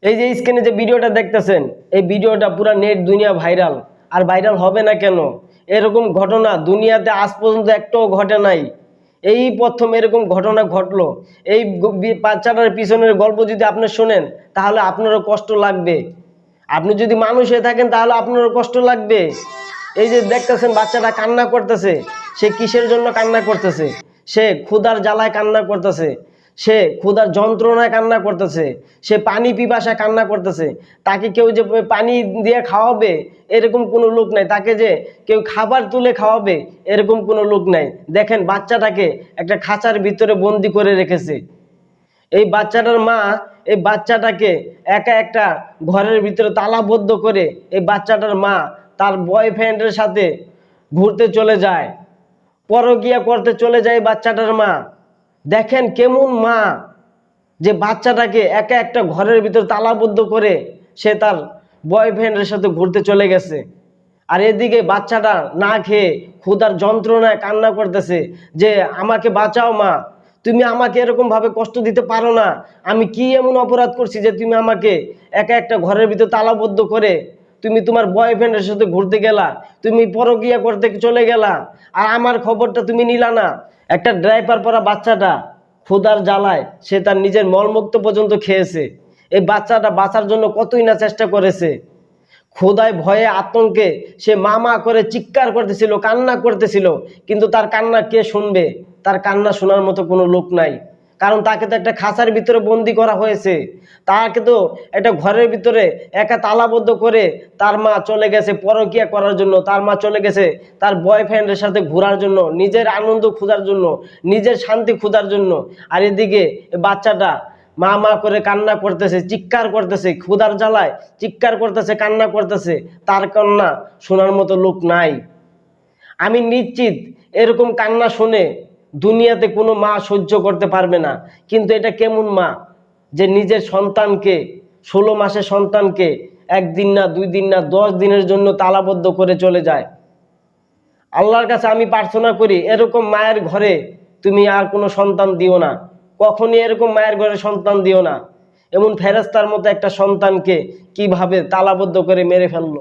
এই যে স্ক্রিনে যে ভিডিওটা দেখতেছেন, এই ভিডিওটা পুরো নেট দুনিয়া ভাইরাল। আর ভাইরাল হবে না কেন? এরকম ঘটনা দুনিয়াতে আজ পর্যন্ত একটাও ঘটে নাই। এই প্রথম এরকম ঘটনা ঘটলো। এই বাচ্চাটার পিছনের গল্প যদি আপনি শোনেন তাহলে আপনারও কষ্ট লাগবে। আপনি যদি মানুষ হয়ে থাকেন তাহলে আপনারও কষ্ট লাগবে। এই যে দেখতেছেন বাচ্চাটা কান্না করতেছে, সে কিসের জন্য কান্না করতেছে? সে ক্ষুধার জ্বালায় কান্না করতেছে, সে ক্ষুধার যন্ত্রণায় কান্না করতেছে, সে পানি পিপাসায় কান্না করতেছে। তাকে কেউ যে পানি দিয়ে খাওয়াবে এরকম কোনো লোক নাই, তাকে যে কেউ খাবার তুলে খাওয়াবে এরকম কোনো লোক নাই। দেখেন বাচ্চাটাকে একটা খাঁচার ভিতরে বন্দি করে রেখেছে। এই বাচ্চাটার মা এই বাচ্চাটাকে একা একটা ঘরের ভিতরে তালাবদ্ধ করে এই বাচ্চাটার মা তার বয়ফ্রেন্ডের সাথে ঘুরতে চলে যায়, পরকীয়া করতে চলে যায় বাচ্চাটার মা। দেখেন কেমন মা, যে বাচ্চাটাকে একা একটা ঘরের ভিতর তালাবদ্ধ করে সে তার বয়ফ্রেন্ডের সাথে ঘুরতে চলে গেছে। আর এদিকে বাচ্চাটা না খেয়ে ক্ষুধার যন্ত্রণায় কান্না করতেছে যে আমাকে বাঁচাও মা, তুমি আমাকে এরকম ভাবে কষ্ট দিতে পারো না। আমি কি এমন অপরাধ করছি যে তুমি আমাকে একা একটা ঘরের ভিতর তালাবদ্ধ করে তুমি তোমার বয়ফ্রেন্ডের সাথে ঘুরতে গেলা, তুমি পরকীয়া করতে চলে গেলা, আর আমার খবরটা তুমি নিলা না। একটা ড্রাইভার পরা বাচ্চাটা ক্ষুধার জ্বালায় সে তার নিজের মলমূত্র পর্যন্ত খেয়েছে। এই বাচ্চাটা বাঁচার জন্য কতই না চেষ্টা করেছে। ক্ষুধায় ভয়ে আতঙ্কে সে মা মা করে চিৎকার করতেছিল, কান্না করতেছিল, কিন্তু তার কান্না কে শুনবে? তার কান্না শোনার মতো কোনো লোক নাই। কারণ তাকে তো একটা খাঁচার ভিতরে বন্দি করা হয়েছে, তাকে তো একটা ঘরের ভিতরে একা তালাবদ্ধ করে তার মা চলে গেছে পরকীয়া করার জন্য, তার মা চলে গেছে তার বয়ফ্রেন্ডের সাথে ঘোরার জন্য, নিজের আনন্দ খোঁজার জন্য, নিজের শান্তি খোঁজার জন্য। আর এদিকে বাচ্চাটা মা মা করে কান্না করতেছে, চিৎকার করতেছে, ক্ষুধার জ্বালায় চিৎকার করতেছে, কান্না করতেছে। তার কান্না শোনার মতো লোক নাই। আমি নিশ্চিত এরকম কান্না শুনে দুনিয়াতে কোনো মা সহ্য করতে পারবে না। কিন্তু এটা কেমন মা যে নিজের সন্তানকে 16 মাসের সন্তানকে একদিন না 2 দিন না 10 দিনের জন্য তালাবদ্ধ করে চলে যায়। আল্লাহর কাছে আমি প্রার্থনা করি এরকম মায়ের ঘরে তুমি আর কোনো সন্তান দিও না, কখনই এরকম মায়ের ঘরে সন্তান দিও না। এমন ফেরেশতার মতো একটা সন্তানকে কিভাবে তালাবদ্ধ করে মেরে ফেললো।